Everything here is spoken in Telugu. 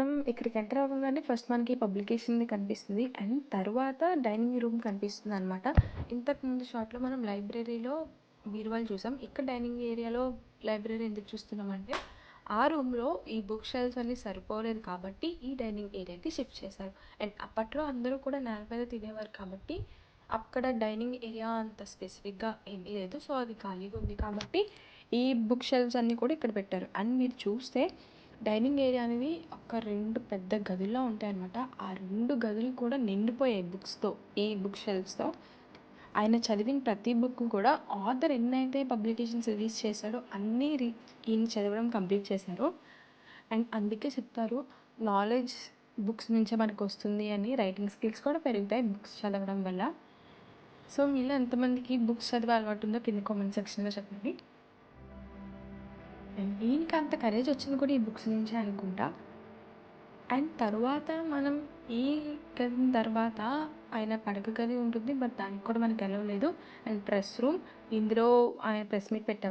మనం ఇక్కడికి ఎంటర్ అవ్వగానే ఫస్ట్ మనకి పబ్లికేషన్‌ది కనిపిస్తుంది. అండ్ తర్వాత డైనింగ్ రూమ్ కనిపిస్తుందనమాట. ఇంతకుముందు షాట్‌లో మనం లైబ్రరీలో బీరువాలు చూసాం. ఇక్కడ డైనింగ్ ఏరియాలో లైబ్రరీ ఎందుకు చూస్తున్నామంటే, ఆ రూమ్‌లో ఈ బుక్ షెల్ఫ్స్ అన్నీ సరిపోలేదు కాబట్టి, ఈ డైనింగ్ ఏరియాకి షిఫ్ట్ చేశారు. అండ్ అప్పట్లో అందరూ కూడా నేల మీద తినేవారు కాబట్టి, అక్కడ డైనింగ్ ఏరియా అంత స్పెసిఫిక్‌గా ఏమీ లేదు. సో, అది ఖాళీగా ఉంది కాబట్టి, ఈ బుక్ షెల్ఫ్స్ అన్నీ కూడా ఇక్కడ పెట్టారు. అండ్ మీరు చూస్తే డైనింగ్ ఏరియా అనేది ఒక 2 పెద్ద గదుల్లా ఉంటాయనమాట. ఆ 2 గదులు కూడా నిండిపోయాయి బుక్స్‌తో. ఈ బుక్ షెల్ఫ్స్‌తో. ఆయన చదివిన ప్రతి బుక్ కూడా ఆథర్ ఎన్నైతే పబ్లికేషన్స్ రిలీజ్ చేశాడో అన్నీ ఈయన చదవడం కంప్లీట్ చేశారు. అండ్ అందుకే చెప్తారు నాలెడ్జ్ బుక్స్ నుంచే మనకొస్తుంది అని. రైటింగ్ స్కిల్స్ కూడా పెరుగుతాయి బుక్స్ చదవడం వల్ల. సో, మీలో ఎంతమందికి బుక్స్ చదివే అలవాటు ఉందో కింద కామెంట్ సెక్షన్‌లో చెప్పండి. అండ్ ఈయనకి అంత కరేజ్ వచ్చింది కూడా ఈ బుక్స్ నుంచే అనుకుంటా. అండ్ తరువాత మనం ఈ గది తర్వాత ఆయన పడక గది ఉంటుంది. బట్ దానికి కూడా మనకి ఎలవ్ లేదు. అండ్ ప్రెస్ రూమ్ ఇందులో ఆయన ప్రెస్ మీట్ పెట్టేవారు.